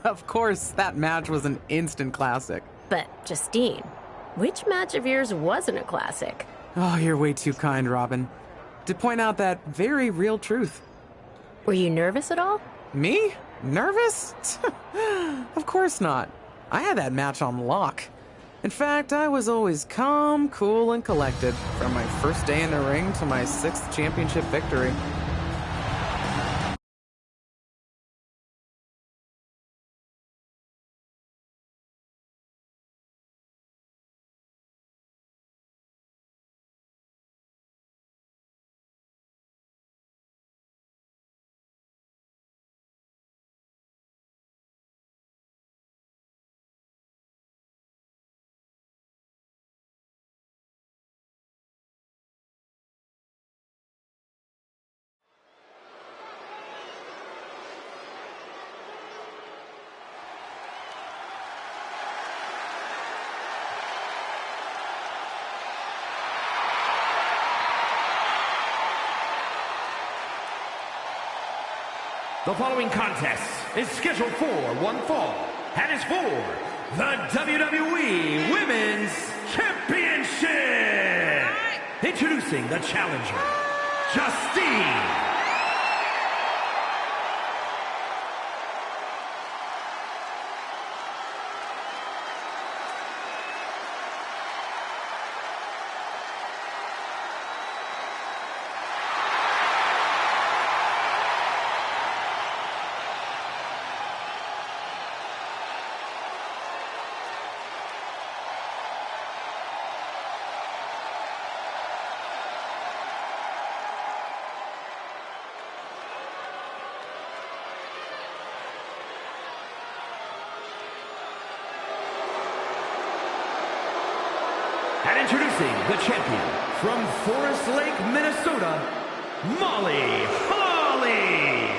Of course, that match was an instant classic. But, Justine, which match of yours wasn't a classic? Oh, you're way too kind, Robin. To point out that very real truth. Were you nervous at all? Me? Nervous? Of course not. I had that match on lock. In fact, I was always calm, cool, and collected from my first day in the ring to my 6th championship victory. The following contest is scheduled for one fall and is for the WWE Women's Championship. Introducing the challenger, Justine. And introducing the champion from Forest Lake, Minnesota, Molly Holly.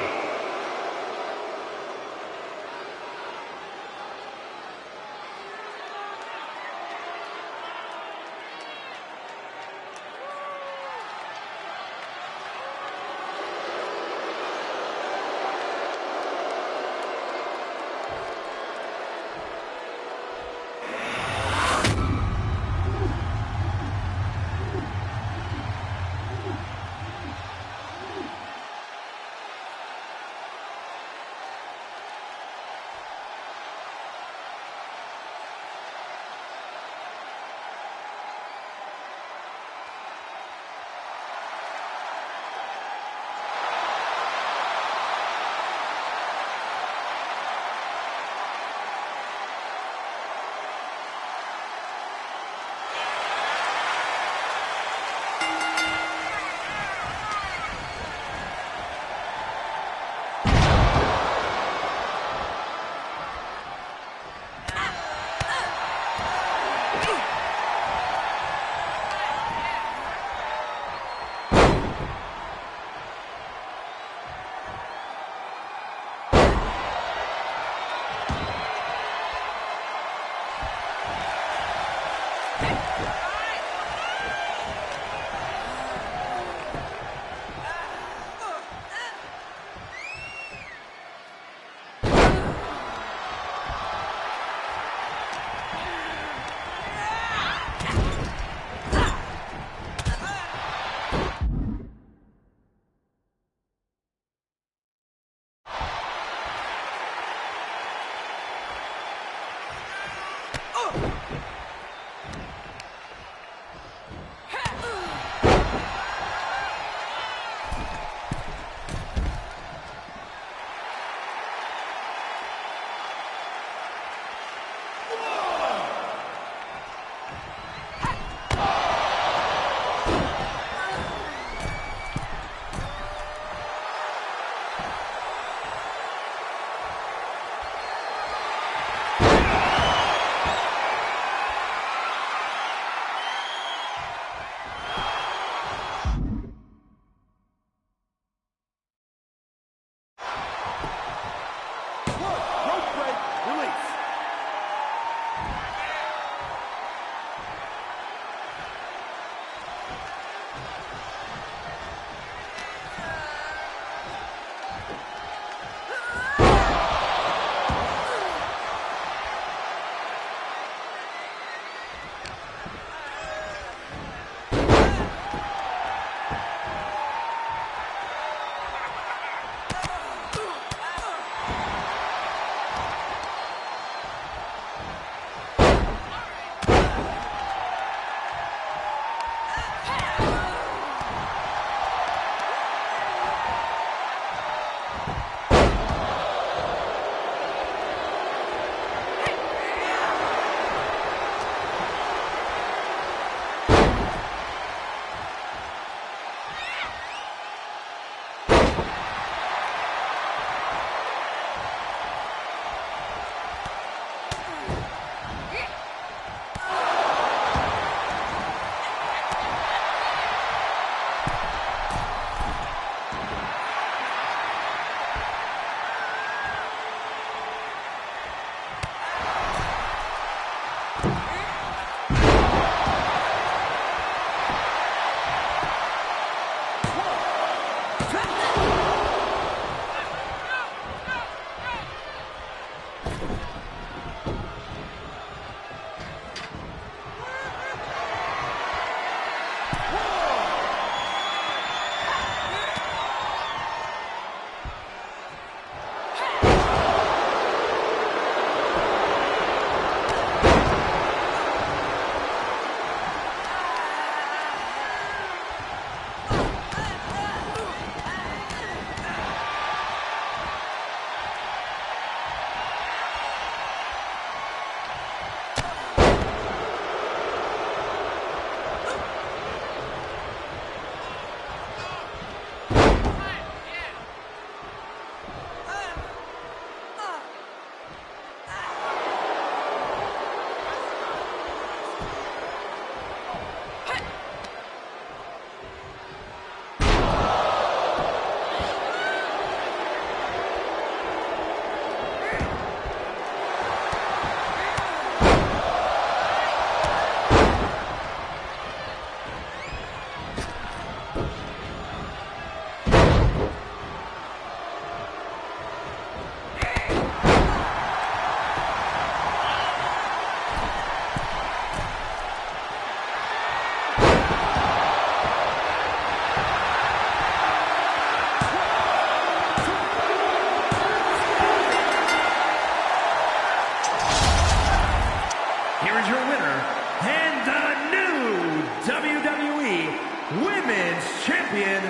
Here is your winner, and the new WWE Women's Champion,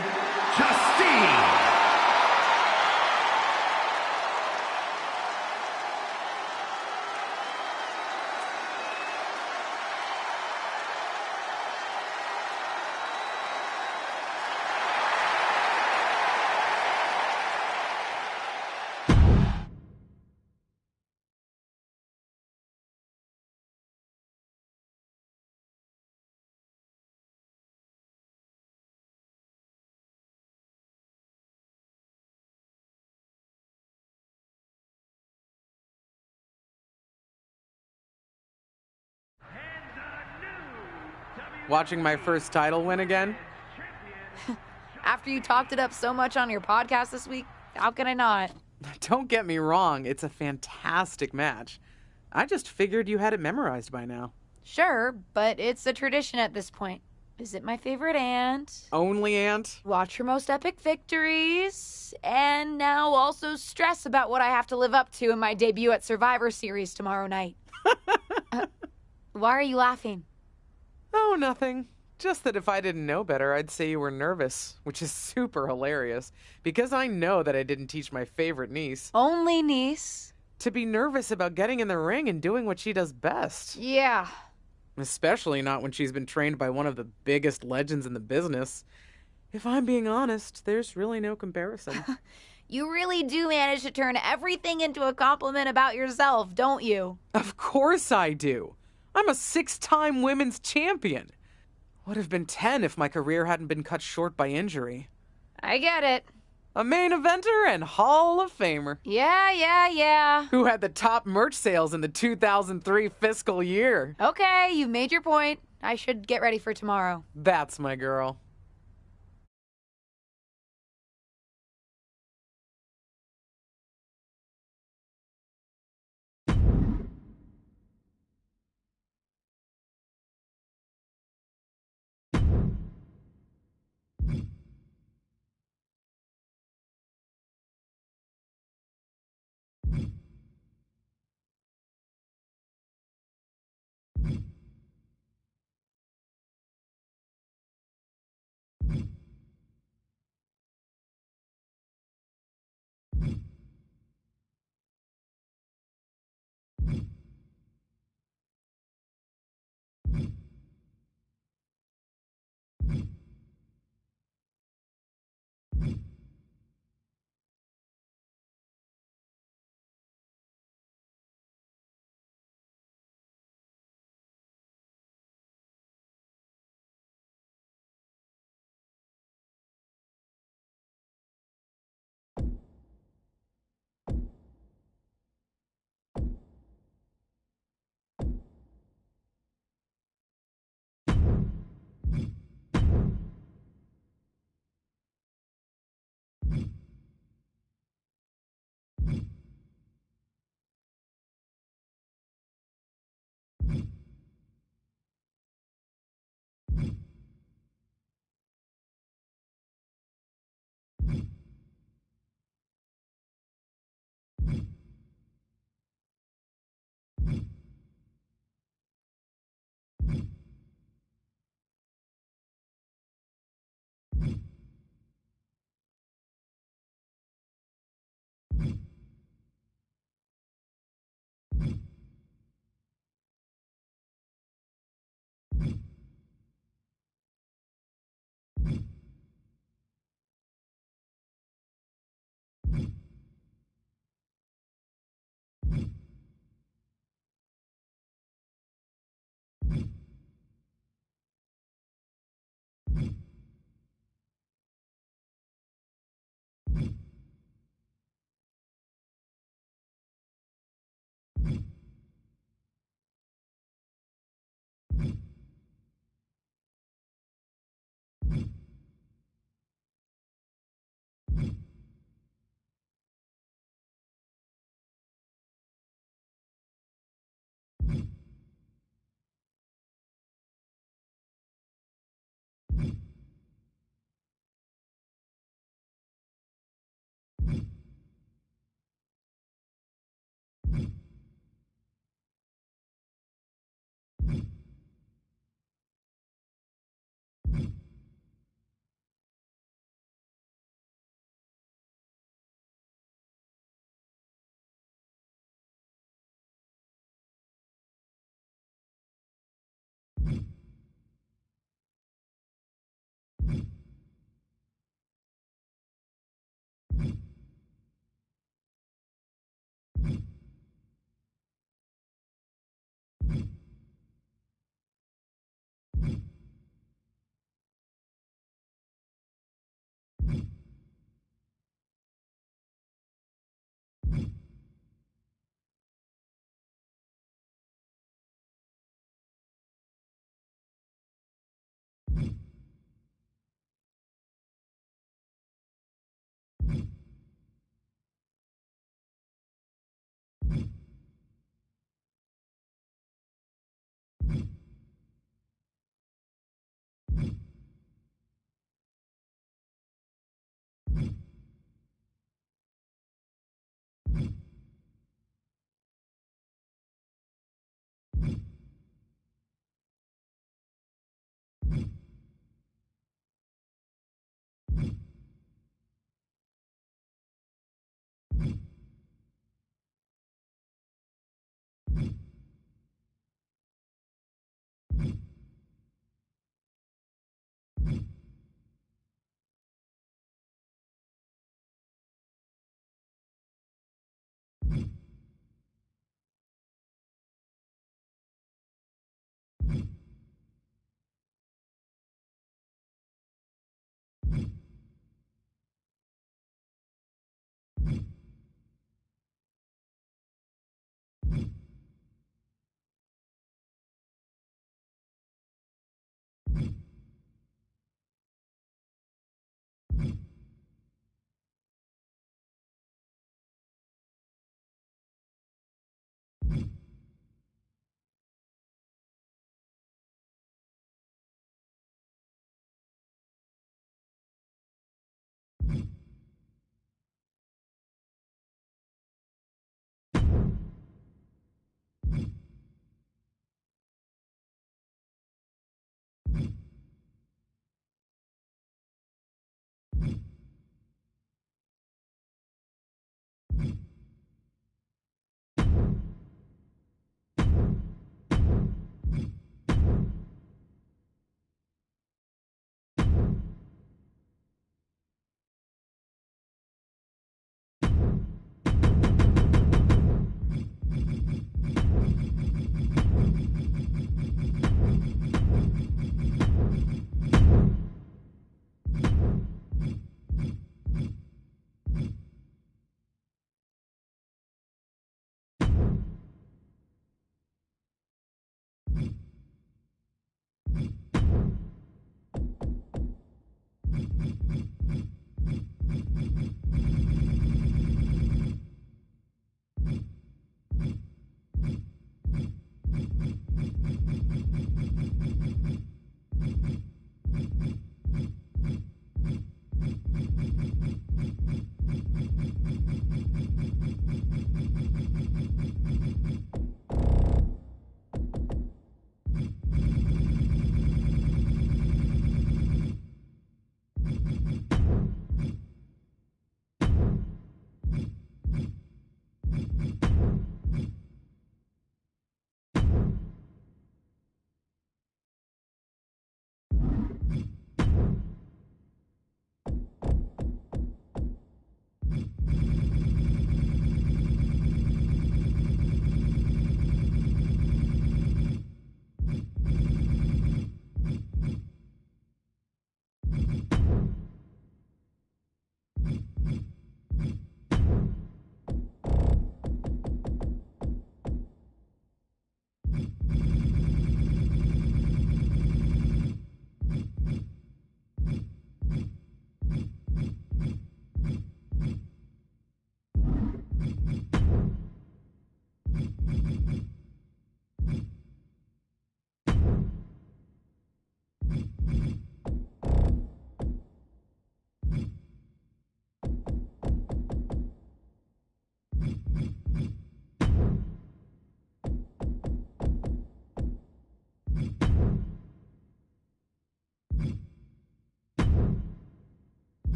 Justine. Watching my first title win again? After you talked it up so much on your podcast this week, how can I not? Don't get me wrong, it's a fantastic match. I just figured you had it memorized by now. Sure, but it's a tradition at this point. Visit my favorite aunt. Only aunt? Watch her most epic victories. And now also stress about what I have to live up to in my debut at Survivor Series tomorrow night. Why are you laughing? Oh, nothing. Just that if I didn't know better, I'd say you were nervous, which is super hilarious, because I know that I didn't teach my favorite niece Only niece. to be nervous about getting in the ring and doing what she does best. Yeah. Especially not when she's been trained by one of the biggest legends in the business. If I'm being honest, there's really no comparison. You really do manage to turn everything into a compliment about yourself, don't you? Of course I do. I'm a 6-time women's champion. Would have been 10 if my career hadn't been cut short by injury. I get it. A main eventer and Hall of Famer. Yeah. Who had the top merch sales in the 2003 fiscal year. Okay, you've made your point. I should get ready for tomorrow. That's my girl.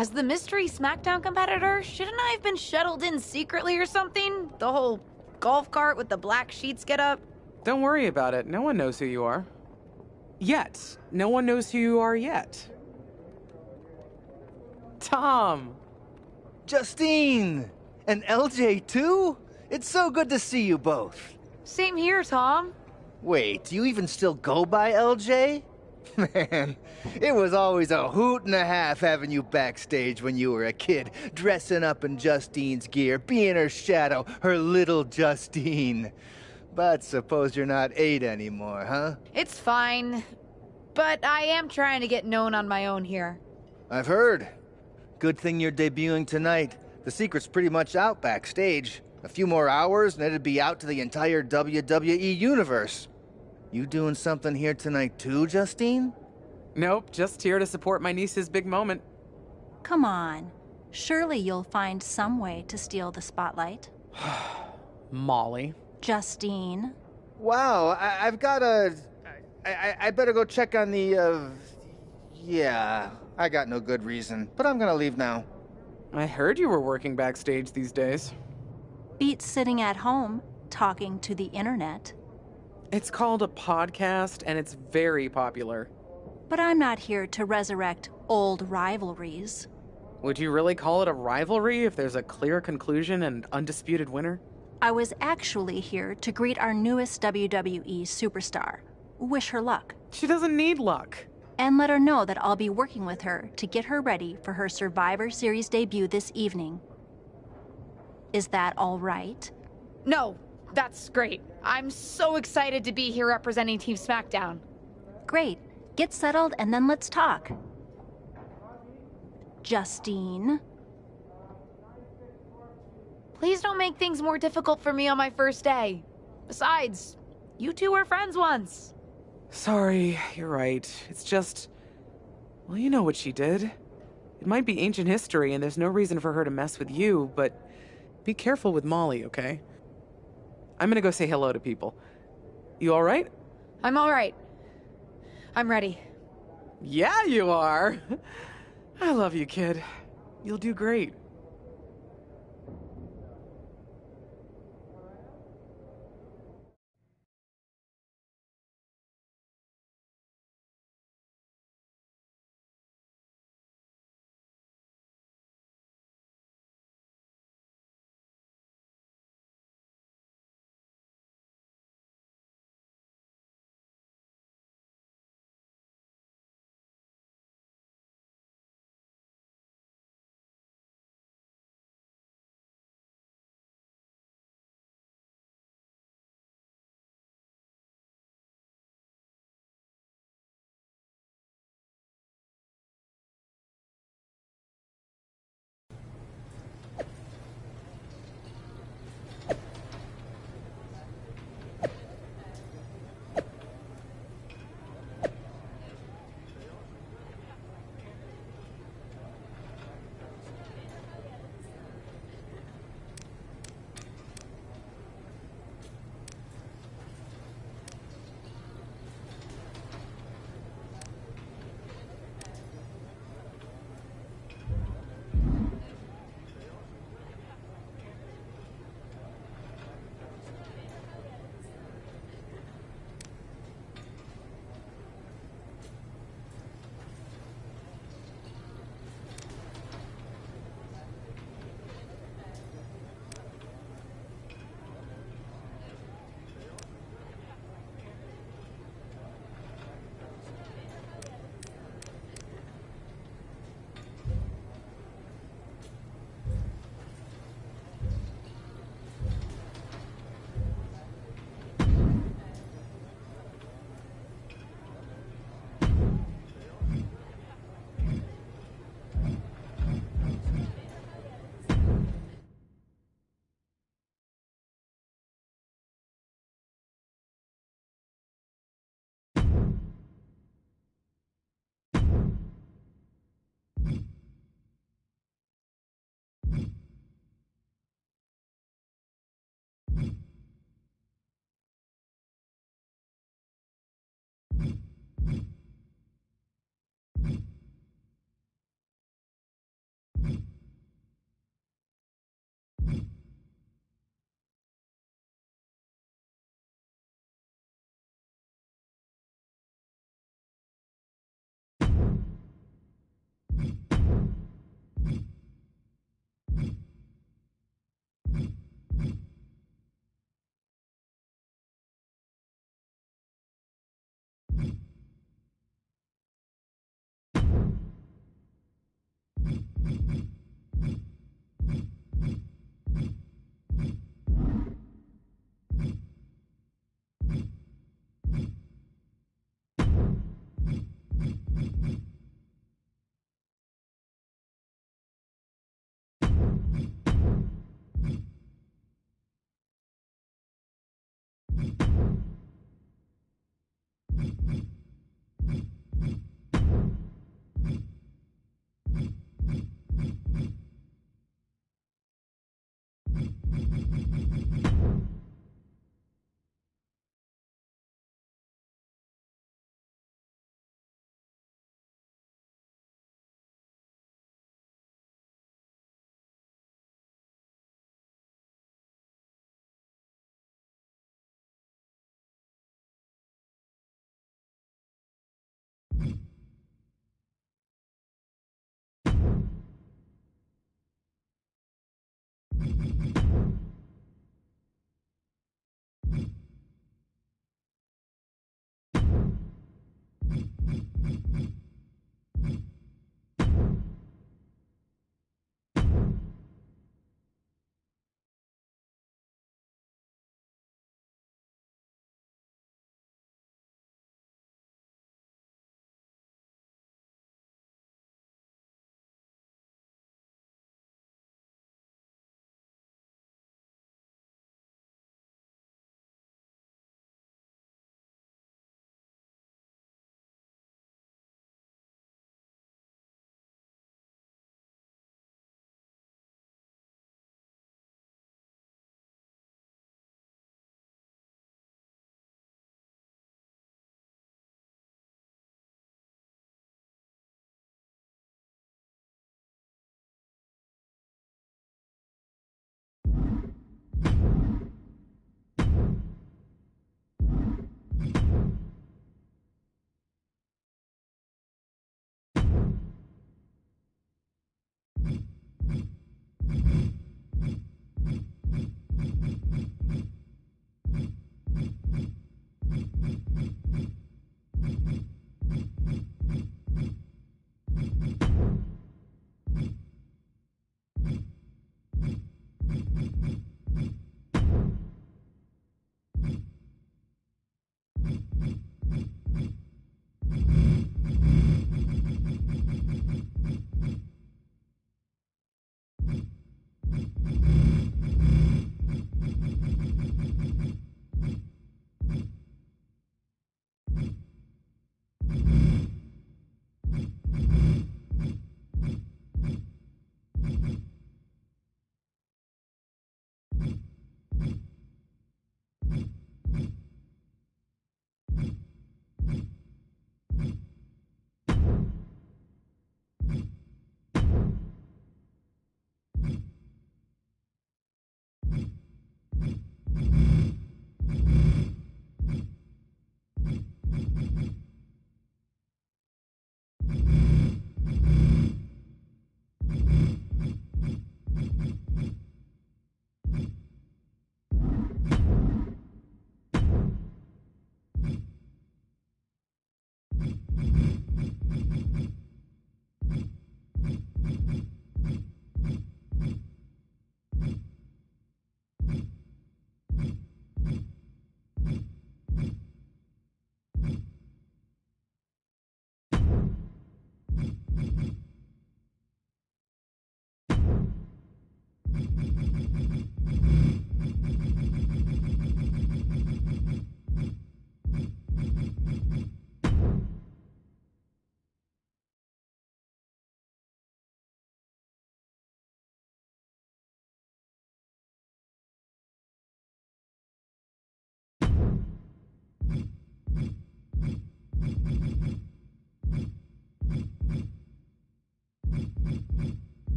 As the mystery SmackDown competitor, shouldn't I have been shuttled in secretly or something? The whole golf cart with the black sheets get up? Don't worry about it. No one knows who you are. Yet. No one knows who you are yet. Tom! Justine! And LJ too? It's so good to see you both. Same here, Tom. Wait, do you even still go by LJ? Man, it was always a hoot and a half having you backstage when you were a kid, dressing up in Justine's gear, being her shadow, her little Justine. But suppose you're not 8 anymore, huh? It's fine. But I am trying to get known on my own here. I've heard. Good thing you're debuting tonight. The secret's pretty much out backstage. A few more hours and it'd be out to the entire WWE universe. You doing something here tonight too, Justine? Nope, just here to support my niece's big moment. Come on. Surely you'll find some way to steal the spotlight. Molly. Justine. Wow, I've got a... I better go check on the, Yeah, I got no good reason, but I'm gonna leave now. I heard you were working backstage these days. Beats sitting at home, talking to the internet. It's called a podcast, and it's very popular. But I'm not here to resurrect old rivalries. Would you really call it a rivalry if there's a clear conclusion and undisputed winner? I was actually here to greet our newest WWE superstar, wish her luck, She doesn't need luck. and let her know that I'll be working with her to get her ready for her Survivor Series debut this evening. Is that all right? No, that's great. I'm so excited to be here representing Team SmackDown. Great. Get settled and then let's talk. Justine. Please don't make things more difficult for me on my first day. Besides, you two were friends once. Sorry, you're right. It's just... Well, you know what she did. It might be ancient history, and there's no reason for her to mess with you, but be careful with Molly, okay? I'm gonna go say hello to people. You alright? I'm all right. I'm ready. Yeah, you are. I love you, kid. You'll do great.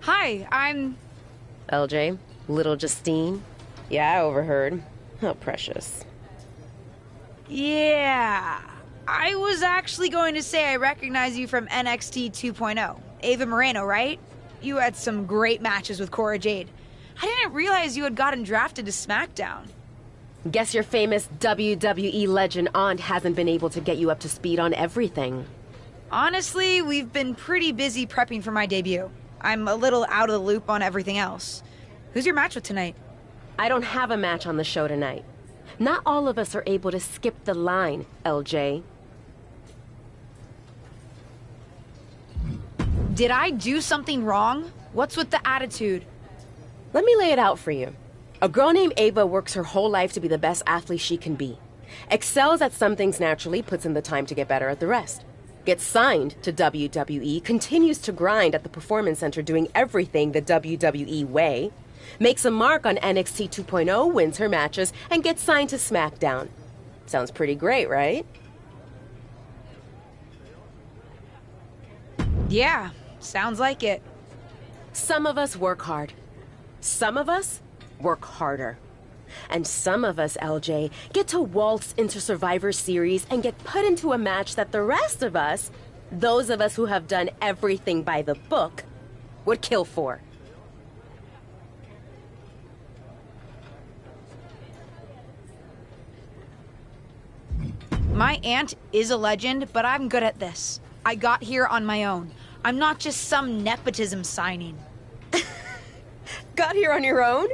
Hi, I'm... LJ, little Justine. Yeah, I overheard. How precious. Yeah. I was actually going to say I recognize you from NXT 2.0. Ava Moreno, right? You had some great matches with Cora Jade. I didn't realize you had gotten drafted to SmackDown. Guess your famous WWE legend aunt hasn't been able to get you up to speed on everything. Honestly, we've been pretty busy prepping for my debut. I'm a little out of the loop on everything else. Who's your match with tonight? I don't have a match on the show tonight. Not all of us are able to skip the line, LJ. Did I do something wrong? What's with the attitude? Let me lay it out for you. A girl named Ava works her whole life to be the best athlete she can be. Excels at some things naturally, puts in the time to get better at the rest. Gets signed to WWE, continues to grind at the Performance Center doing everything the WWE way. Makes a mark on NXT 2.0, wins her matches, and gets signed to SmackDown. Sounds pretty great, right? Yeah, sounds like it. Some of us work hard. Some of us work harder. And some of us, LJ, get to waltz into Survivor Series and get put into a match that the rest of us, those of us who have done everything by the book, would kill for. My aunt is a legend, but I'm good at this. I got here on my own. I'm not just some nepotism signing. Got here on your own?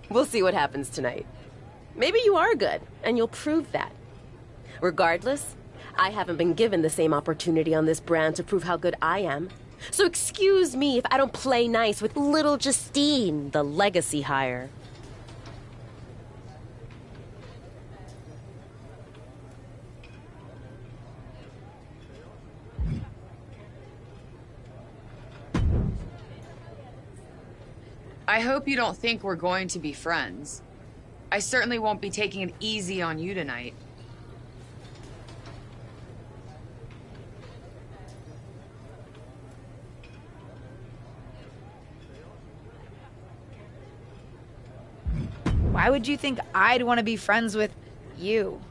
We'll see what happens tonight. Maybe you are good, and you'll prove that. Regardless, I haven't been given the same opportunity on this brand to prove how good I am. So excuse me if I don't play nice with little Justine, the legacy hire. I hope you don't think we're going to be friends. I certainly won't be taking it easy on you tonight. Why would you think I'd want to be friends with you?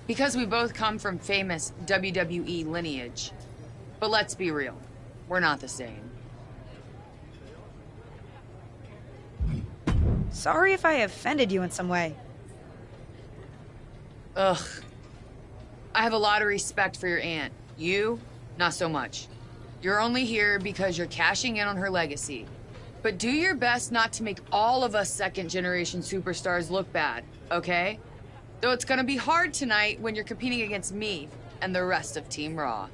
Because we both come from famous WWE lineage. But let's be real, we're not the same. Sorry if I offended you in some way. Ugh. I have a lot of respect for your aunt. You, not so much. You're only here because you're cashing in on her legacy. But do your best not to make all of us second-generation superstars look bad, okay? Though it's gonna be hard tonight when you're competing against me and the rest of Team Raw.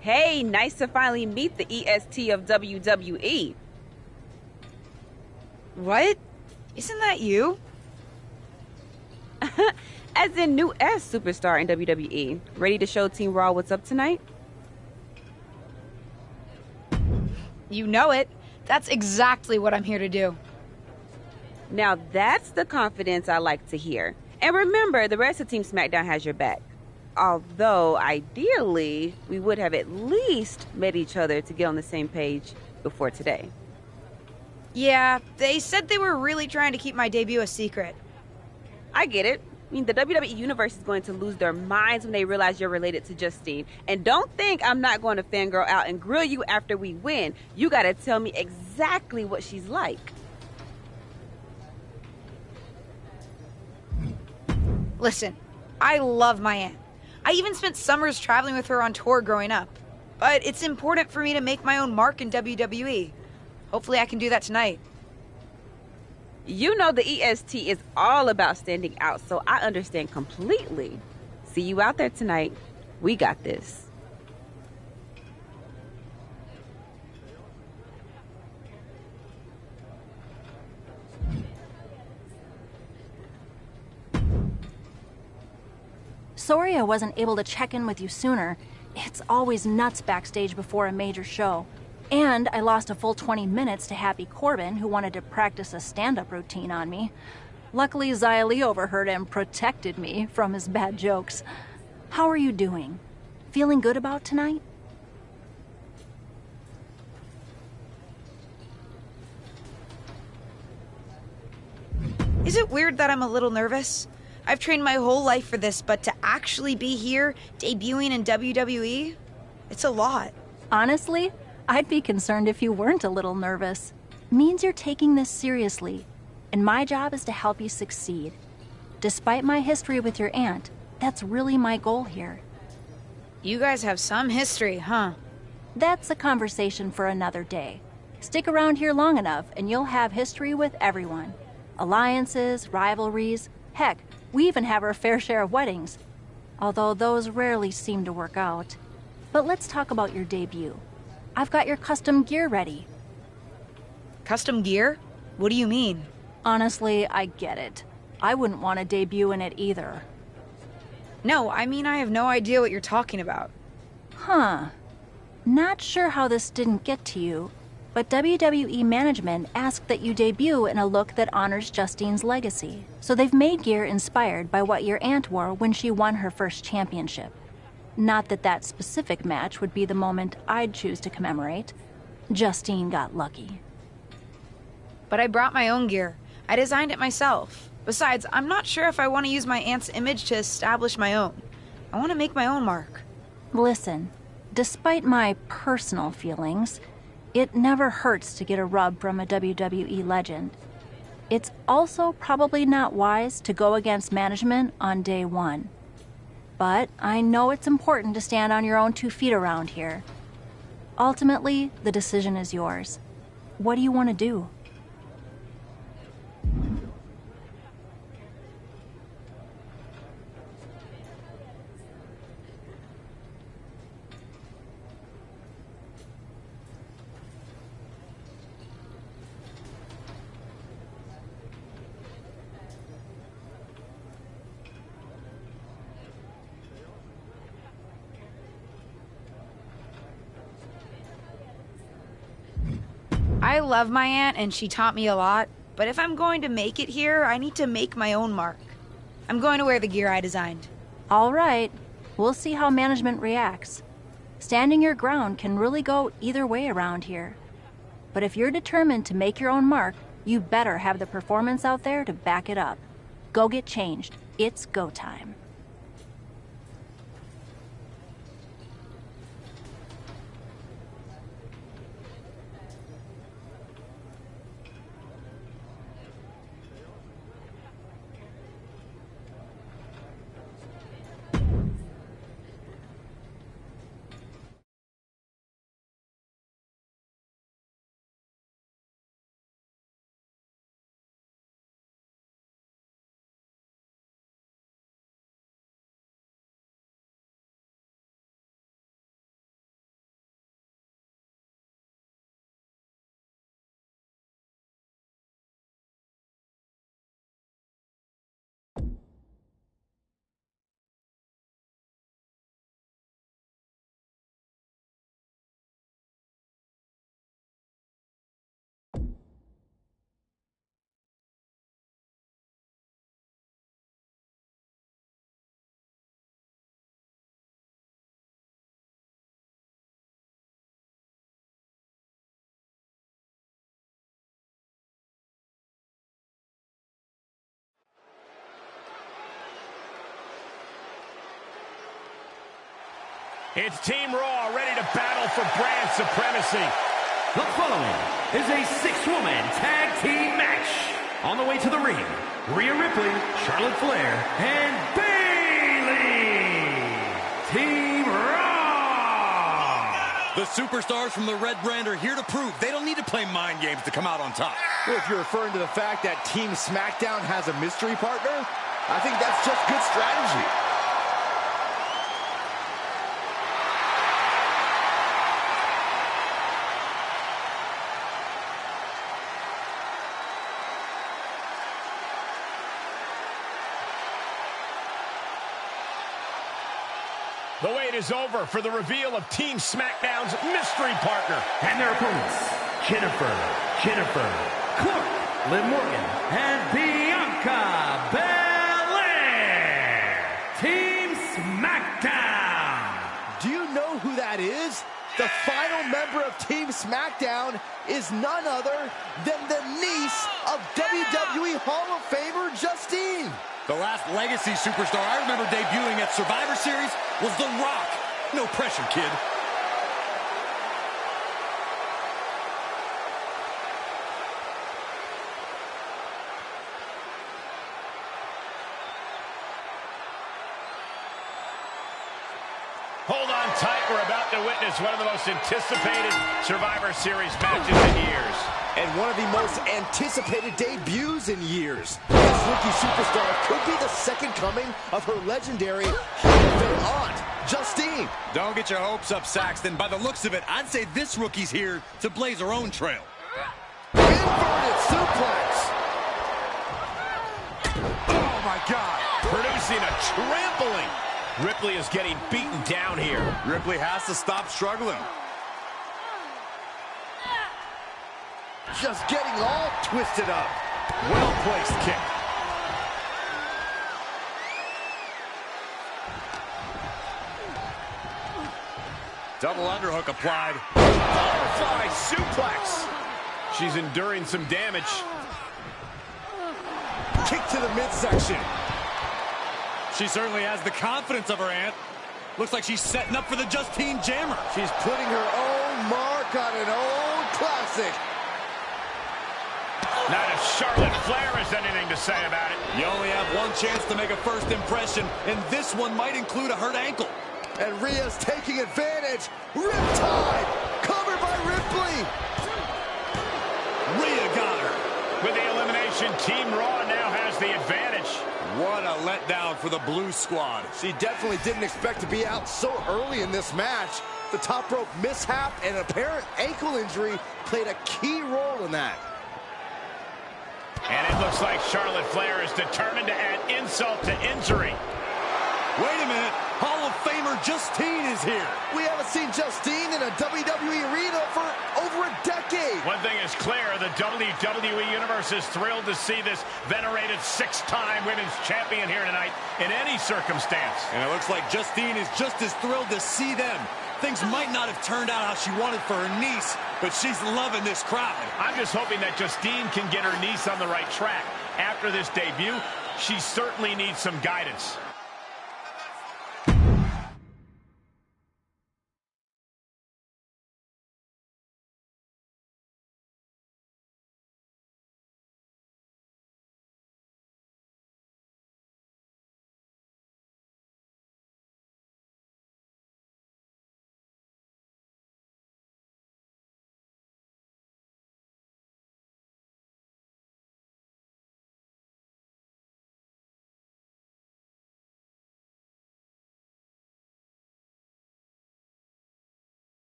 Hey, nice to finally meet the EST of WWE. What? Isn't that you? As in new S superstar in WWE. Ready to show Team Raw what's up tonight? You know it. That's exactly what I'm here to do. Now that's the confidence I like to hear. And remember, the rest of Team SmackDown has your back. Although, ideally, we would have at least met each other to get on the same page before today. Yeah, they said they were really trying to keep my debut a secret. I get it. I mean, the WWE Universe is going to lose their minds when they realize you're related to Justine. And don't think I'm not going to fangirl out and grill you after we win. You gotta tell me exactly what she's like. Listen, I love my aunt. I even spent summers traveling with her on tour growing up. But it's important for me to make my own mark in WWE. Hopefully I can do that tonight. You know the EST is all about standing out, so I understand completely. See you out there tonight. We got this. Sorry I wasn't able to check in with you sooner. It's always nuts backstage before a major show. And I lost a full 20 minutes to Happy Corbin, who wanted to practice a stand-up routine on me. Luckily, Xia Li overheard and protected me from his bad jokes. How are you doing? Feeling good about tonight? Is it weird that I'm a little nervous? I've trained my whole life for this, but to actually be here, debuting in WWE, it's a lot. Honestly, I'd be concerned if you weren't a little nervous. Means you're taking this seriously, and my job is to help you succeed. Despite my history with your aunt, that's really my goal here. You guys have some history, huh? That's a conversation for another day. Stick around here long enough and you'll have history with everyone. Alliances, rivalries, heck, we even have our fair share of weddings. Although those rarely seem to work out. But let's talk about your debut. I've got your custom gear ready. Custom gear? What do you mean? Honestly, I get it. I wouldn't want to debut in it either. No, I mean I have no idea what you're talking about. Huh. Not sure how this didn't get to you, but WWE management asked that you debut in a look that honors Justine's legacy. So they've made gear inspired by what your aunt wore when she won her first championship. Not that that specific match would be the moment I'd choose to commemorate. Justine got lucky. But I brought my own gear. I designed it myself. Besides, I'm not sure if I want to use my aunt's image to establish my own. I want to make my own mark. Listen, despite my personal feelings, it never hurts to get a rub from a WWE legend. It's also probably not wise to go against management on day one. But I know it's important to stand on your own 2 feet around here. Ultimately, the decision is yours. What do you want to do? I love my aunt and she taught me a lot, but if I'm going to make it here, I need to make my own mark. I'm going to wear the gear I designed. All right. We'll see how management reacts. Standing your ground can really go either way around here. But if you're determined to make your own mark, you better have the performance out there to back it up. Go get changed. It's go time. It's Team Raw ready to battle for brand supremacy. The following is a 6-woman tag team match. On the way to the ring, Rhea Ripley, Charlotte Flair, and Bayley. Team Raw. The superstars from the Red Brand are here to prove they don't need to play mind games to come out on top. Well, if you're referring to the fact that Team SmackDown has a mystery partner, I think that's just good strategy. The wait is over for the reveal of Team SmackDown's mystery partner. And their opponents, Jennifer, Clark, Liv Morgan, and Bianca Belair. Team SmackDown. Do you know who that is? The final member of Team SmackDown is none other than the niece of WWE Hall of Famer Justine. The last legacy superstar I remember debuting at Survivor Series was The Rock. No pressure, kid. Hold on. tight. We're about to witness one of the most anticipated Survivor Series matches in years. And one of the most anticipated debuts in years. This rookie superstar could be the second coming of her legendary Hall of Fame aunt, Justine. Don't get your hopes up, Saxton. By the looks of it, I'd say this rookie's here to blaze her own trail. Inverted suplex. Oh, my God. Producing a trampling. Ripley is getting beaten down here. Ripley has to stop struggling. Just getting all twisted up. Well-placed kick. Double underhook applied. Butterfly suplex. She's enduring some damage. Kick to the midsection. She certainly has the confidence of her aunt. Looks like she's setting up for the Justine Jammer. She's putting her own mark on an old classic. Not if Charlotte Flair has anything to say about it. You only have one chance to make a first impression, and this one might include a hurt ankle. And Rhea's taking advantage. Riptide, covered by Ripley. Rhea got her. With the elimination, Team Raw now has the advantage. What a letdown for the Blue Squad. She definitely didn't expect to be out so early in this match. The top rope mishap and apparent ankle injury played a key role in that. And it looks like Charlotte Flair is determined to add insult to injury. Wait a minute. Hall of Famer Justine is here. We haven't seen Justine in a WWE arena for over a decade. One thing is clear, the WWE Universe is thrilled to see this venerated six-time women's champion here tonight in any circumstance. And it looks like Justine is just as thrilled to see them. Things might not have turned out how she wanted for her niece, but she's loving this crowd. I'm just hoping that Justine can get her niece on the right track. After this debut, she certainly needs some guidance.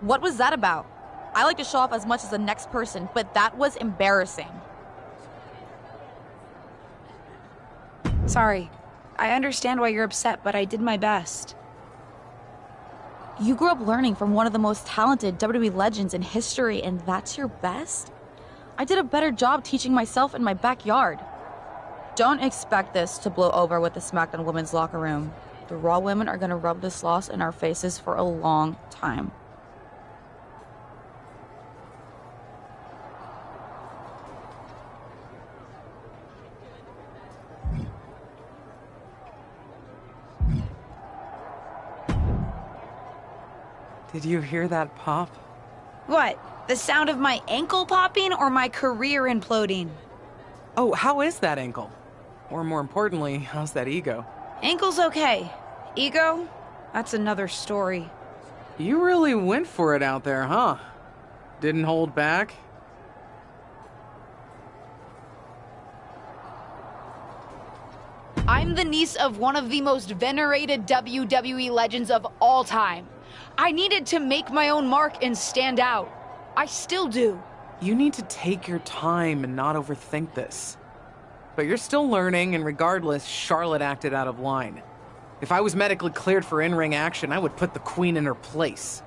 What was that about? I like to show off as much as the next person, but that was embarrassing. Sorry. I understand why you're upset, but I did my best. You grew up learning from one of the most talented WWE legends in history, and that's your best? I did a better job teaching myself in my backyard. Don't expect this to blow over with the SmackDown women's locker room. The Raw women are gonna rub this loss in our faces for a long time. Did you hear that pop? What? The sound of my ankle popping or my career imploding? Oh, how is that ankle? Or more importantly, how's that ego? Ankle's okay. Ego? That's another story. You really went for it out there, huh? Didn't hold back? I'm the niece of one of the most venerated WWE legends of all time. I needed to make my own mark and stand out. I still do. You need to take your time and not overthink this. But you're still learning, and regardless, Charlotte acted out of line. If I was medically cleared for in-ring action, I would put the Queen in her place.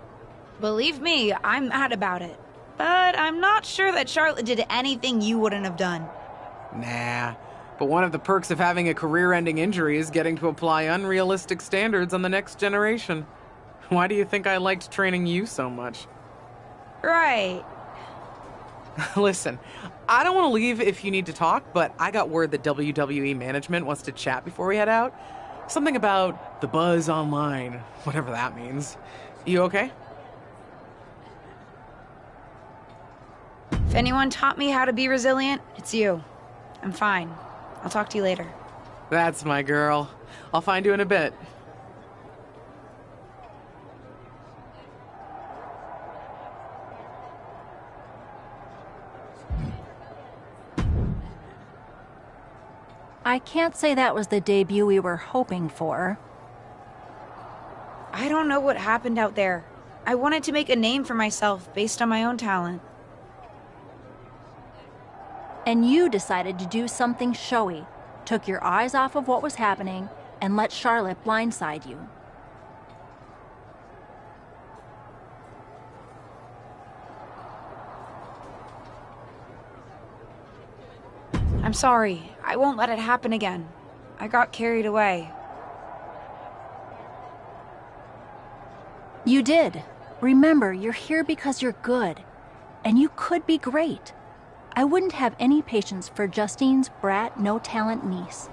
Believe me, I'm mad about it. But I'm not sure that Charlotte did anything you wouldn't have done. Nah. But one of the perks of having a career-ending injury is getting to apply unrealistic standards on the next generation. Why do you think I liked training you so much? Right. Listen, I don't want to leave if you need to talk, but I got word that WWE management wants to chat before we head out. Something about the buzz online, whatever that means. You okay? If anyone taught me how to be resilient, it's you. I'm fine. I'll talk to you later. That's my girl. I'll find you in a bit. I can't say that was the debut we were hoping for. I don't know what happened out there. I wanted to make a name for myself based on my own talent. And you decided to do something showy, took your eyes off of what was happening, and let Charlotte blindside you. I'm sorry. I won't let it happen again. I got carried away. You did. Remember, you're here because you're good. And you could be great. I wouldn't have any patience for Justine's brat, no-talent niece.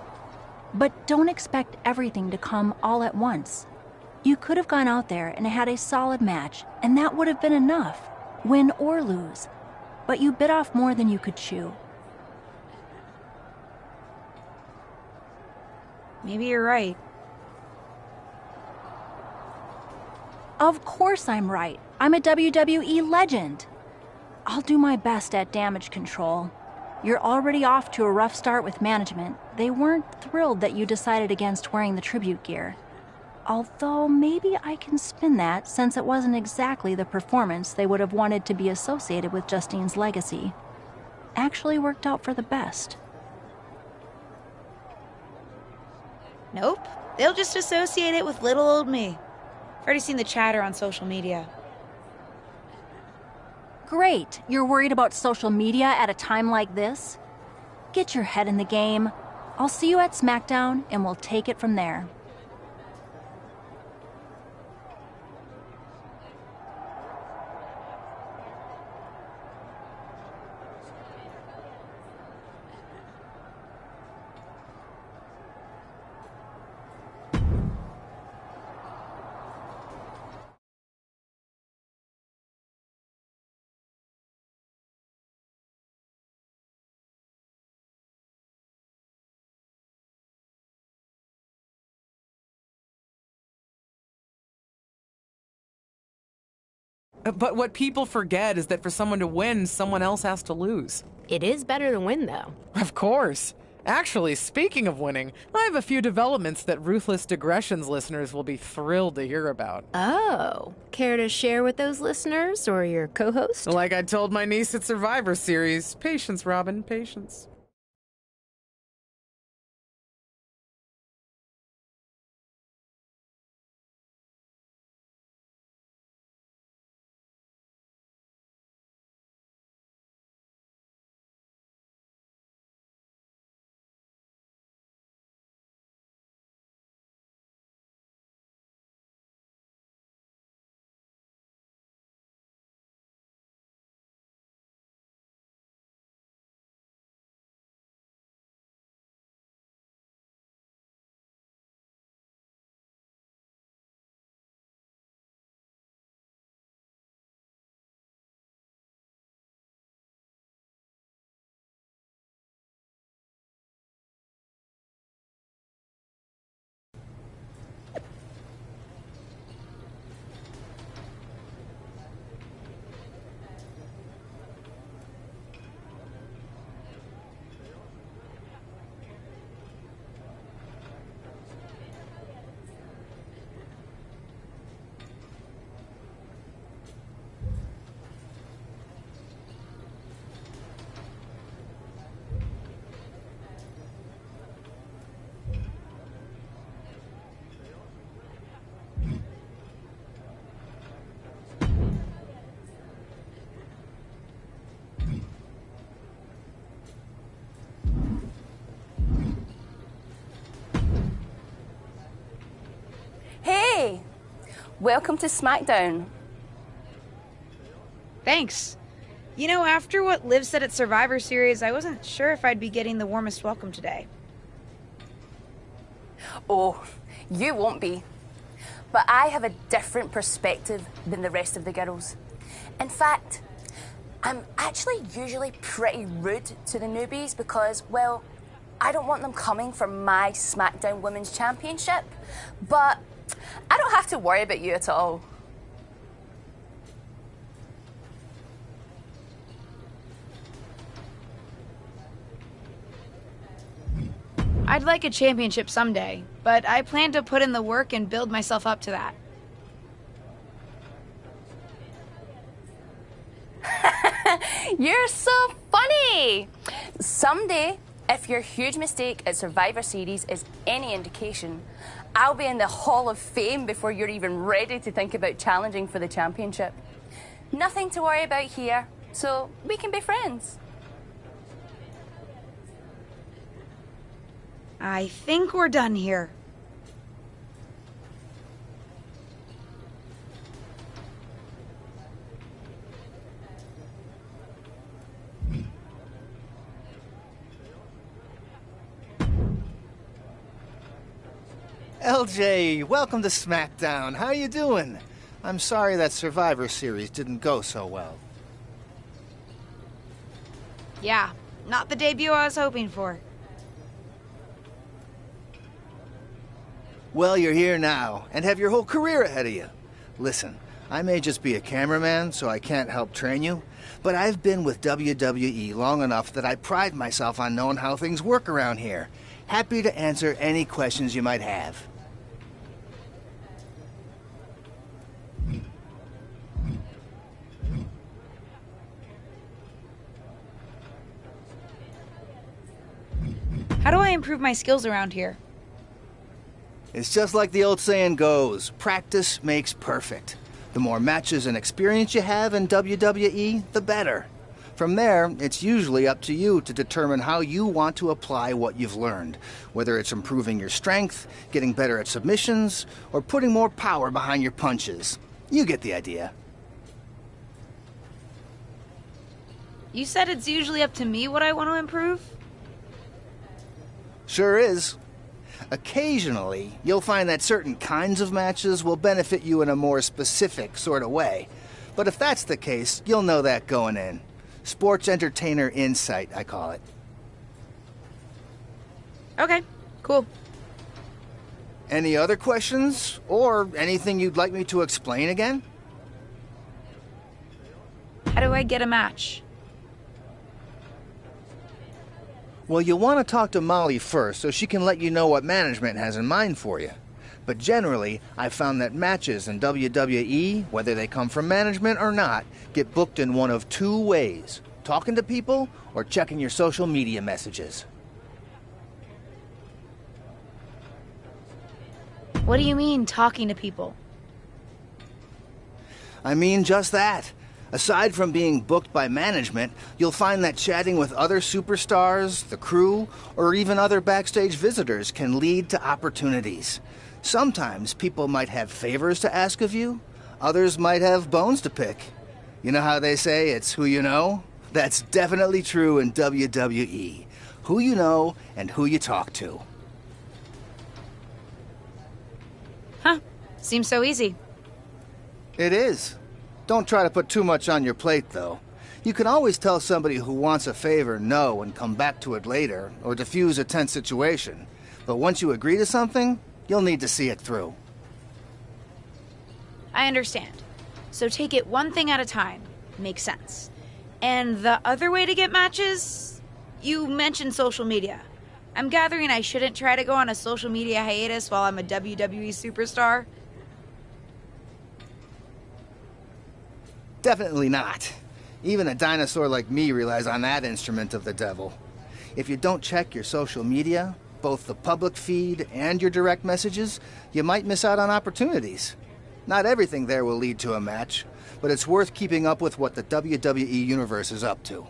But don't expect everything to come all at once. You could have gone out there and had a solid match, and that would have been enough, win or lose. But you bit off more than you could chew. Maybe you're right. Of course I'm right. I'm a WWE legend. I'll do my best at damage control. You're already off to a rough start with management. They weren't thrilled that you decided against wearing the tribute gear. Although maybe I can spin that, since it wasn't exactly the performance they would have wanted to be associated with Justine's legacy. Actually worked out for the best. Nope. They'll just associate it with little old me. I've already seen the chatter on social media. Great. You're worried about social media at a time like this? Get your head in the game. I'll see you at SmackDown, and we'll take it from there. But what people forget is that for someone to win, someone else has to lose. It is better to win, though. Of course. Actually, speaking of winning, I have a few developments that Ruthless Digressions listeners will be thrilled to hear about. Oh, care to share with those listeners or your co-host? Like I told my niece at Survivor Series, patience, Robin, patience. Hey, welcome to SmackDown. Thanks. You know, after what Liv said at Survivor Series, I wasn't sure if I'd be getting the warmest welcome today. Oh, you won't be. But I have a different perspective than the rest of the girls. In fact, I'm actually usually pretty rude to the newbies because, well, I don't want them coming for my SmackDown Women's Championship. But I don't have to worry about you at all. I'd like a championship someday, but I plan to put in the work and build myself up to that. You're so funny! Someday, if your huge mistake at Survivor Series is any indication, I'll be in the Hall of Fame before you're even ready to think about challenging for the championship. Nothing to worry about here, so we can be friends. I think we're done here. LJ, welcome to SmackDown. How you doing? I'm sorry that Survivor Series didn't go so well. Yeah, not the debut I was hoping for. Well, you're here now, and have your whole career ahead of you. Listen, I may just be a cameraman, so I can't help train you, but I've been with WWE long enough that I pride myself on knowing how things work around here. Happy to answer any questions you might have. How do I improve my skills around here? It's just like the old saying goes, practice makes perfect. The more matches and experience you have in WWE, the better. From there, it's usually up to you to determine how you want to apply what you've learned, whether it's improving your strength, getting better at submissions, or putting more power behind your punches. You get the idea. You said it's usually up to me what I want to improve? Sure is. Occasionally, you'll find that certain kinds of matches will benefit you in a more specific sort of way. But if that's the case, you'll know that going in. Sports entertainer insight, I call it. Okay, cool. Any other questions? Or anything you'd like me to explain again? How do I get a match? Well, you'll want to talk to Molly first so she can let you know what management has in mind for you. But generally, I've found that matches in WWE, whether they come from management or not, get booked in one of two ways: talking to people or checking your social media messages. What do you mean, talking to people? I mean just that. Aside from being booked by management, you'll find that chatting with other superstars, the crew, or even other backstage visitors can lead to opportunities. Sometimes people might have favors to ask of you, others might have bones to pick. You know how they say it's who you know? That's definitely true in WWE. Who you know and who you talk to. Huh. Seems so easy. It is. Don't try to put too much on your plate, though. You can always tell somebody who wants a favor no and come back to it later, or diffuse a tense situation. But once you agree to something, you'll need to see it through. I understand. So take it one thing at a time. Makes sense. And the other way to get matches? You mentioned social media. I'm gathering I shouldn't try to go on a social media hiatus while I'm a WWE superstar. Definitely not. Even a dinosaur like me relies on that instrument of the devil. If you don't check your social media, both the public feed and your direct messages, you might miss out on opportunities. Not everything there will lead to a match, but it's worth keeping up with what the WWE Universe is up to.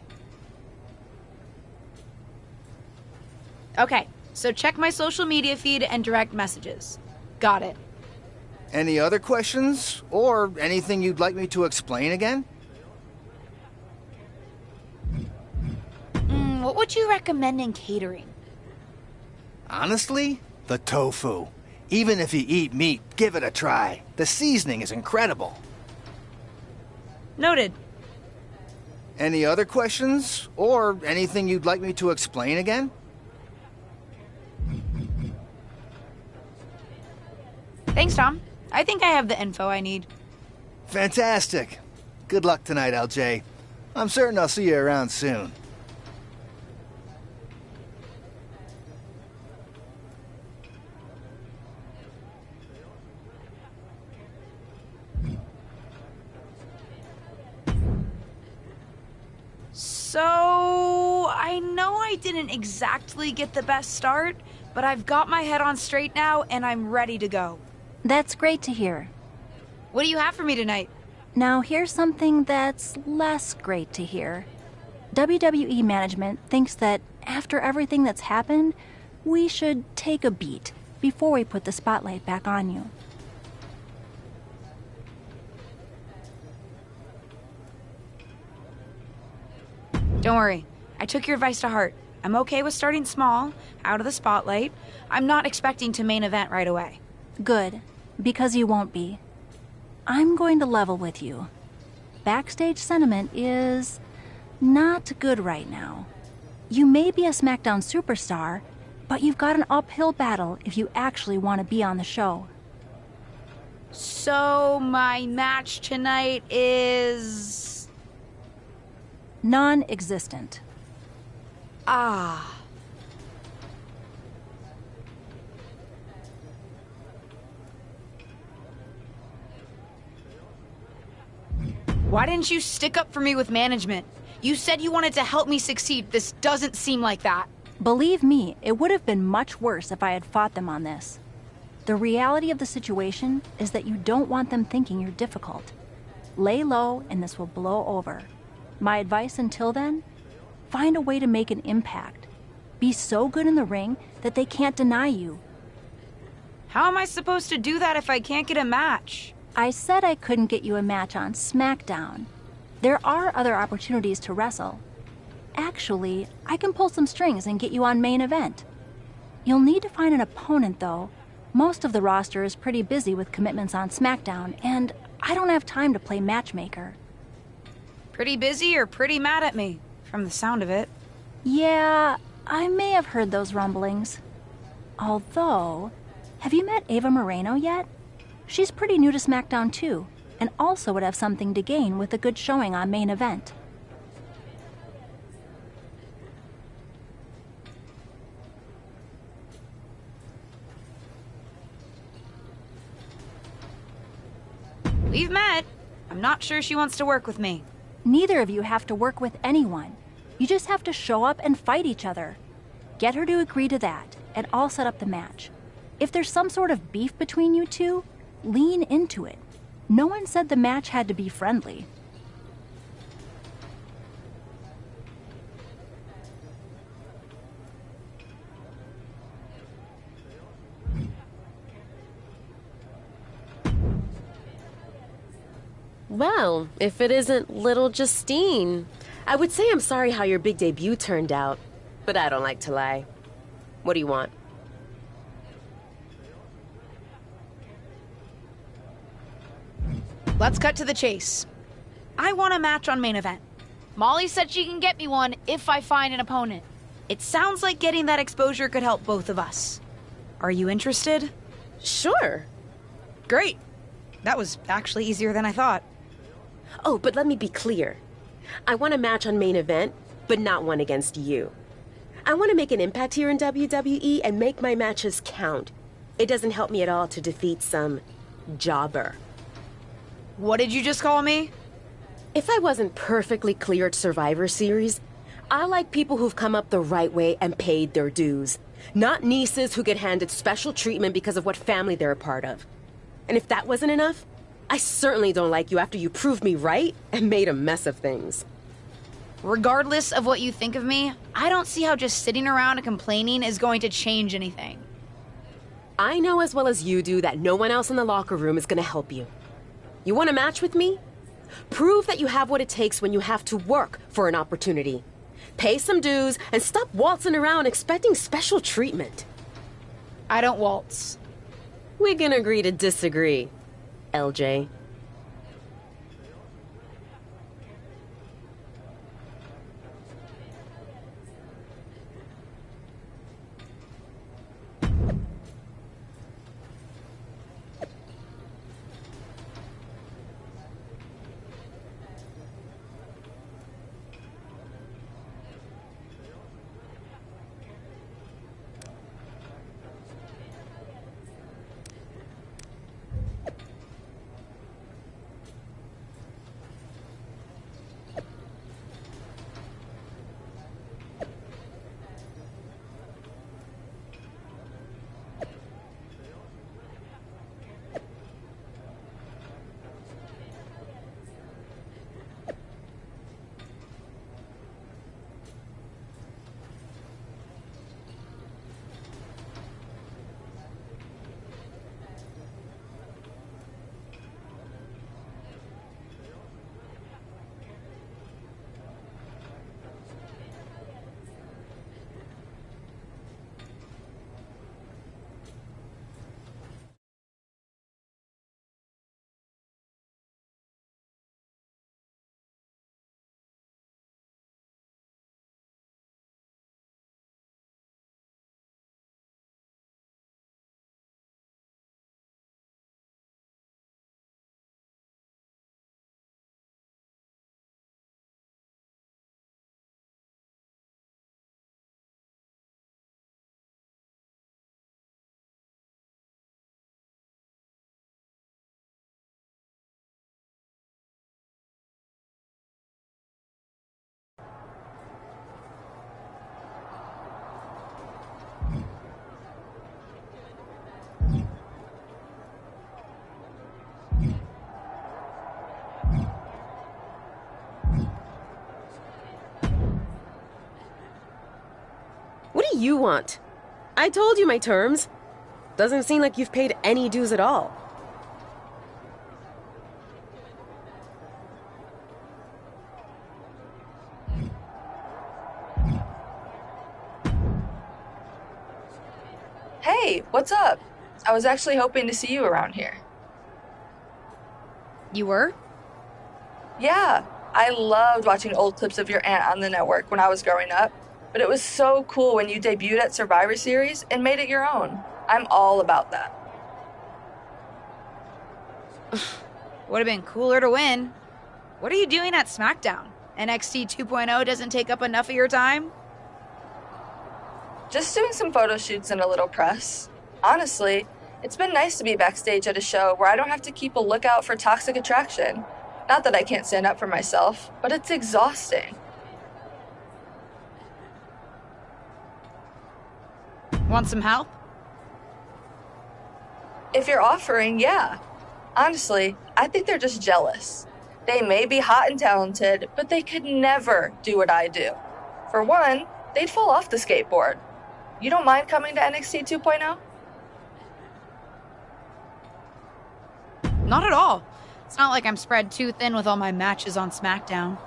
Okay, so check my social media feed and direct messages. Got it. Any other questions? Or anything you'd like me to explain again? What would you recommend in catering? Honestly, the tofu. Even if you eat meat, give it a try. The seasoning is incredible. Noted. Any other questions? Or anything you'd like me to explain again? Thanks, Tom. I think I have the info I need. Fantastic. Good luck tonight, LJ. I'm certain I'll see you around soon. So, I know I didn't exactly get the best start, but I've got my head on straight now and I'm ready to go. That's great to hear. What do you have for me tonight? Now here's something that's less great to hear. WWE management thinks that after everything that's happened, we should take a beat before we put the spotlight back on you. Don't worry. I took your advice to heart. I'm okay with starting small, out of the spotlight. I'm not expecting to main event right away. Good, because you won't be. I'm going to level with you. Backstage sentiment is not good right now. You may be a SmackDown superstar, but you've got an uphill battle if you actually want to be on the show. So, my match tonight is... non-existent. Ah. Why didn't you stick up for me with management? You said you wanted to help me succeed. This doesn't seem like that. Believe me, it would have been much worse if I had fought them on this. The reality of the situation is that you don't want them thinking you're difficult. Lay low and this will blow over. My advice until then? Find a way to make an impact. Be so good in the ring that they can't deny you. How am I supposed to do that if I can't get a match? I said I couldn't get you a match on SmackDown. There are other opportunities to wrestle. Actually, I can pull some strings and get you on main event. You'll need to find an opponent, though. Most of the roster is pretty busy with commitments on SmackDown, and I don't have time to play matchmaker. Pretty busy or pretty mad at me, from the sound of it. Yeah, I may have heard those rumblings. Although, have you met Ava Moreno yet? She's pretty new to SmackDown too, and also would have something to gain with a good showing on main event. We've met. I'm not sure she wants to work with me. Neither of you have to work with anyone. You just have to show up and fight each other. Get her to agree to that, and I'll set up the match. If there's some sort of beef between you two, lean into it. No one said the match had to be friendly. Well, if it isn't little Justine. I would say I'm sorry how your big debut turned out, but I don't like to lie. What do you want? Let's cut to the chase. I want a match on main event. Molly said she can get me one if I find an opponent. It sounds like getting that exposure could help both of us. Are you interested? Sure. Great. That was actually easier than I thought. Oh, but let me be clear. I want a match on main event, but not one against you. I want to make an impact here in WWE and make my matches count. It doesn't help me at all to defeat some jobber. What did you just call me? If I wasn't perfectly clear at Survivor Series, I like people who've come up the right way and paid their dues. Not nieces who get handed special treatment because of what family they're a part of. And if that wasn't enough, I certainly don't like you after you proved me right and made a mess of things. Regardless of what you think of me, I don't see how just sitting around and complaining is going to change anything. I know as well as you do that no one else in the locker room is going to help you. You want a match with me? Prove that you have what it takes when you have to work for an opportunity. Pay some dues and stop waltzing around expecting special treatment. I don't waltz. We can agree to disagree, LJ. What do you want? I told you my terms. Doesn't seem like you've paid any dues at all. Hey, what's up? I was actually hoping to see you around here. You were? Yeah, I loved watching old clips of your aunt on the network when I was growing up, but it was so cool when you debuted at Survivor Series and made it your own. I'm all about that. Would have been cooler to win. What are you doing at SmackDown? NXT 2.0 doesn't take up enough of your time? Just doing some photo shoots and a little press. Honestly, It's been nice to be backstage at a show where I don't have to keep a lookout for toxic attraction. Not that I can't stand up for myself, but it's exhausting. Want some help? If you're offering, yeah. Honestly, I think they're just jealous. They may be hot and talented, but they could never do what I do. For one, they'd fall off the skateboard. You don't mind coming to NXT 2.0? Not at all. It's not like I'm spread too thin with all my matches on SmackDown.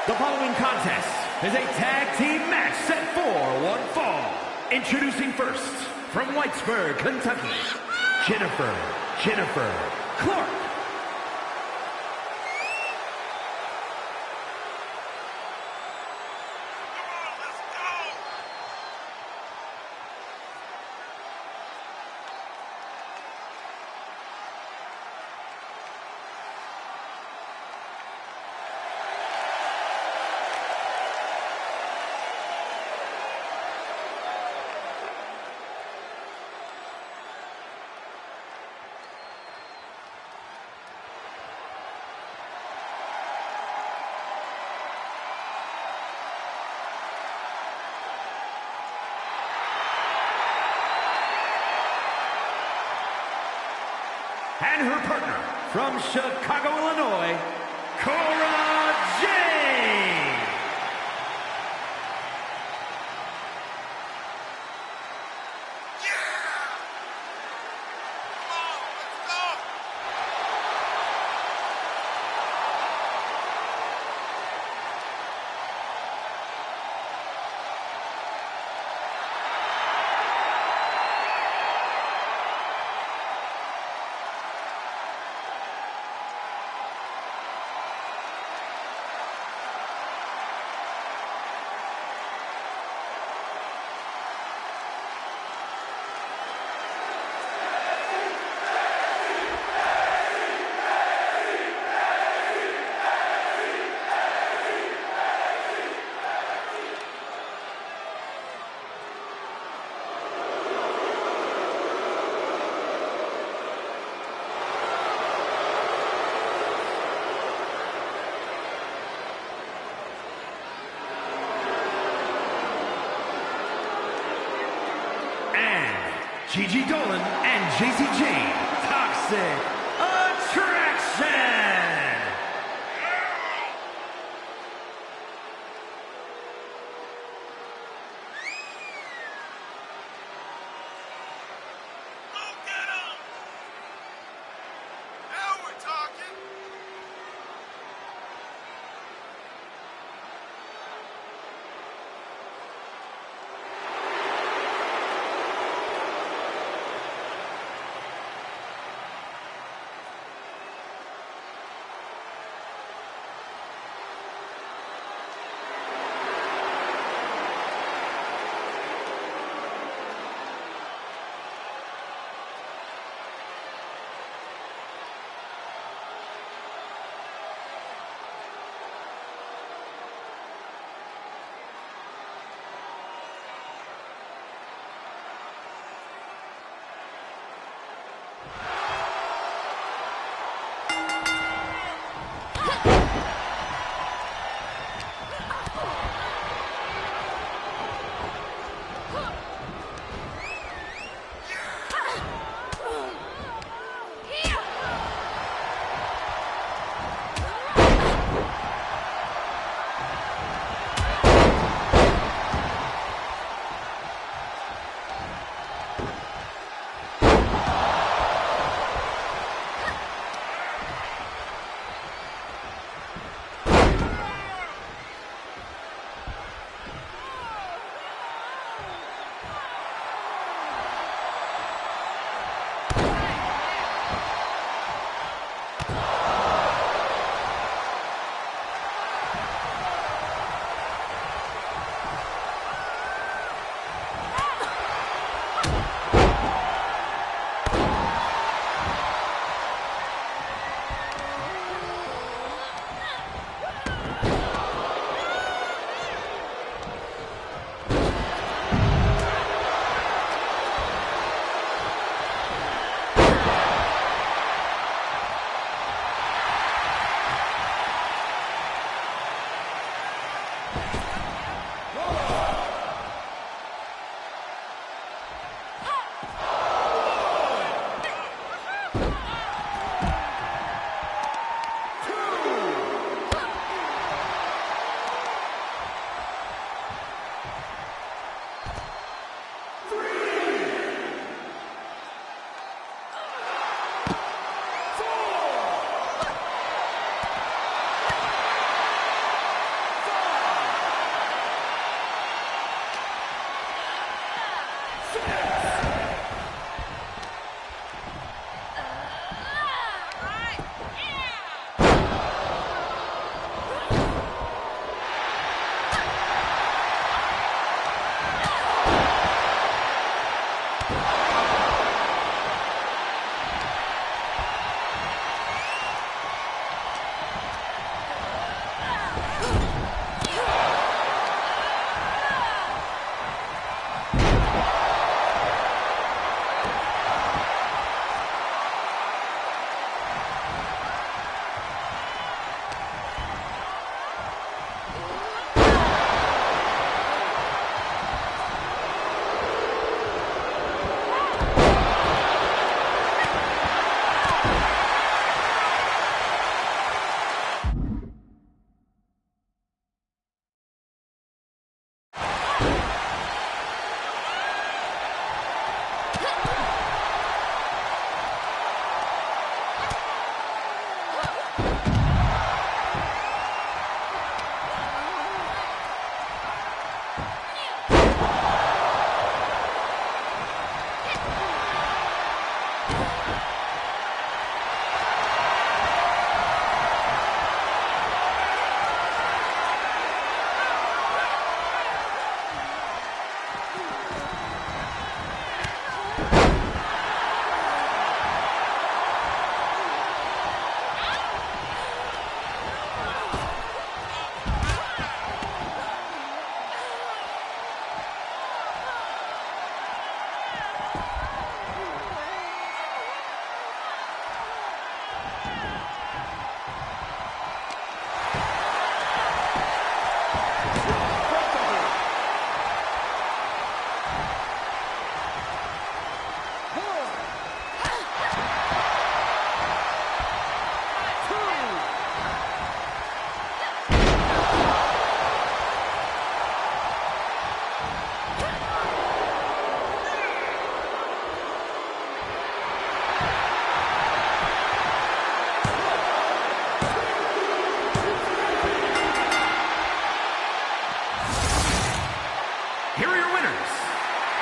The following contest is a tag team match set for one fall. Introducing first, from Whitesburg, Kentucky, Jennifer Clark. And her partner from Chicago, Illinois, Cora Jade. Gigi Dolan and JC Jane, Toxic Attraction!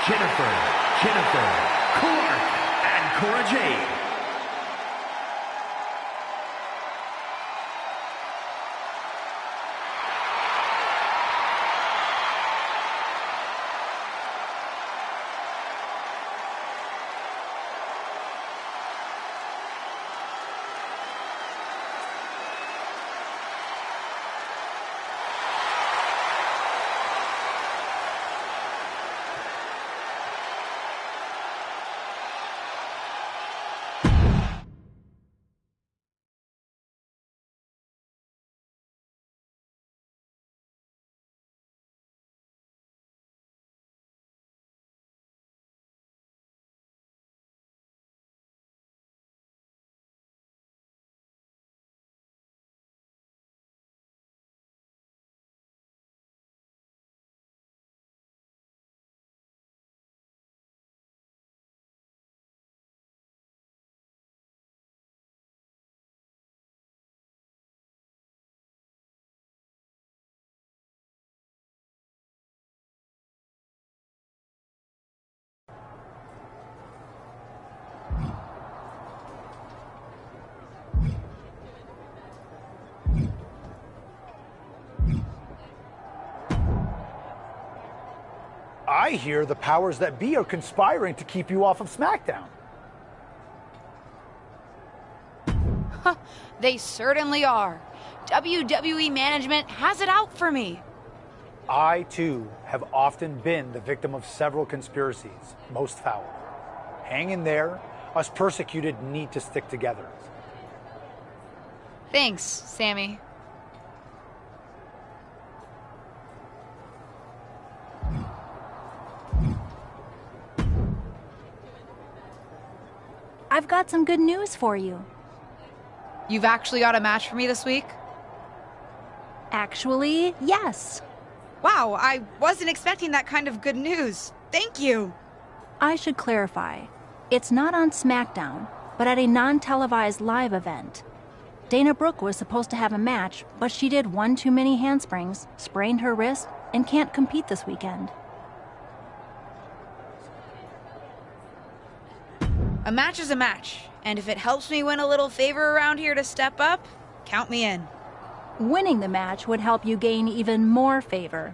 Jennifer, Clark, and Cora Jade. I hear the powers that be are conspiring to keep you off of SmackDown. They certainly are. WWE management has it out for me. I, too, have often been the victim of several conspiracies, most foul. Hang in there. Us persecuted need to stick together. Thanks, Sammy. I've got some good news for you. You've actually got a match for me this week? Actually, yes. Wow, I wasn't expecting that kind of good news. Thank you. I should clarify. It's not on SmackDown, but at a non-televised live event. Dana Brooke was supposed to have a match, but she did one too many handsprings, sprained her wrist, and can't compete this weekend. A match is a match, and if it helps me win a little favor around here to step up, count me in. Winning the match would help you gain even more favor.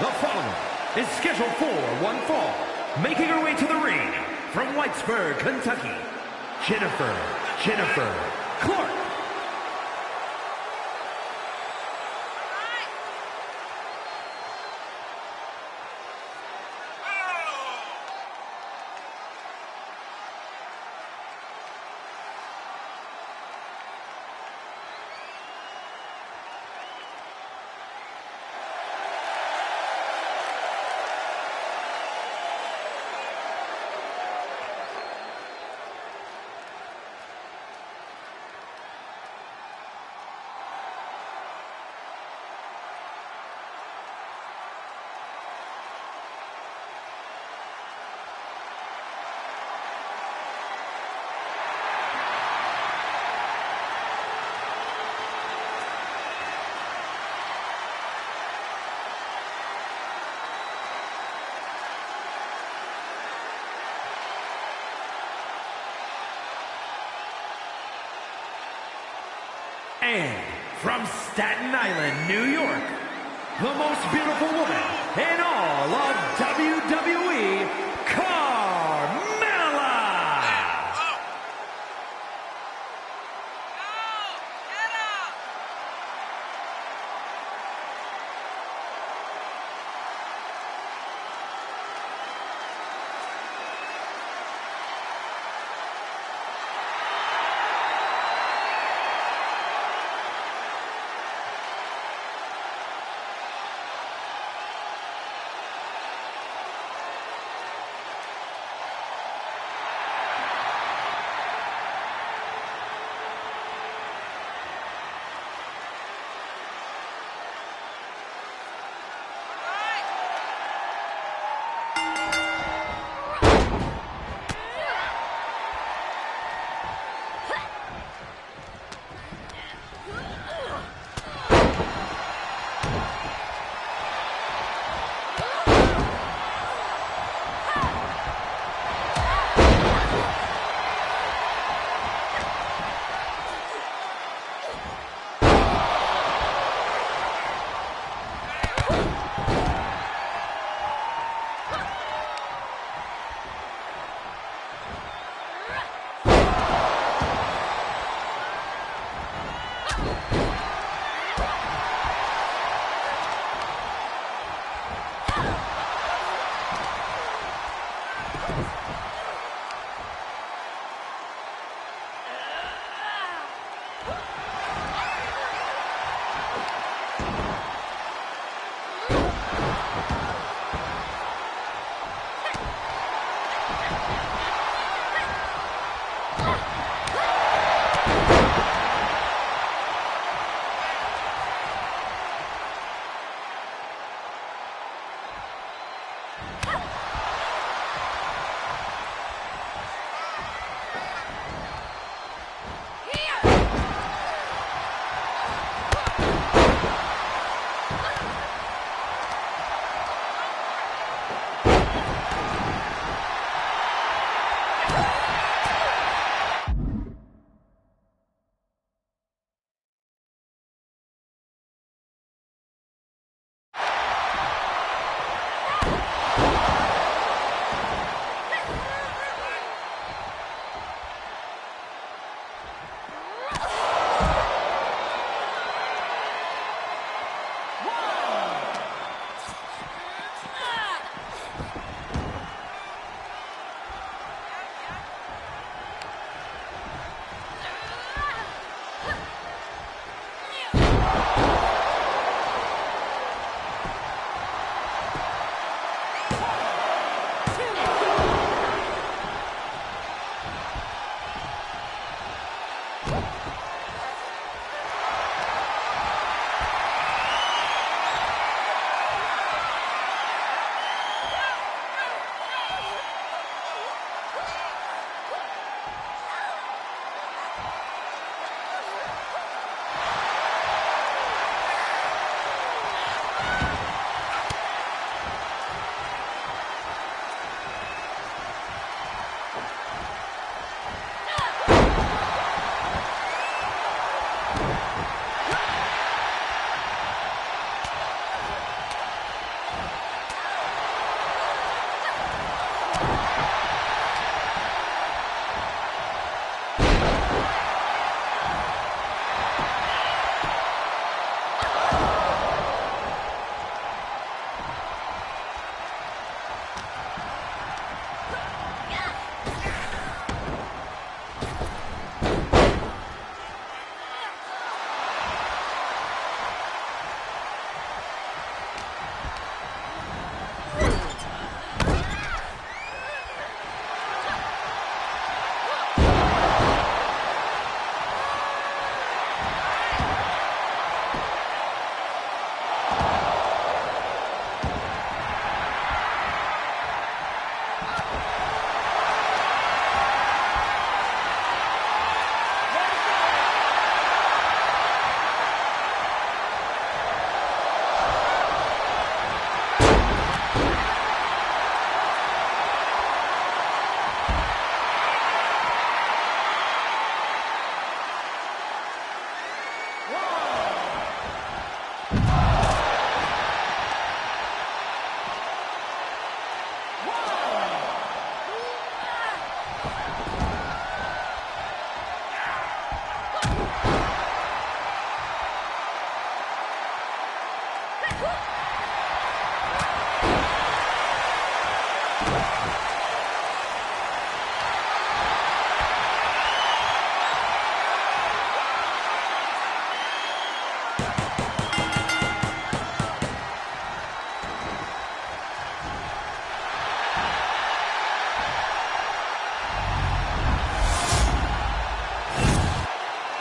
The following is scheduled for one fall, making her way to the ring from Whitesburg, Kentucky, Jennifer Clark. And from Staten Island, New York, the most beautiful woman in all of WWE, Carmella!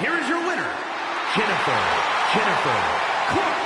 Here is your winner, Jennifer Clark.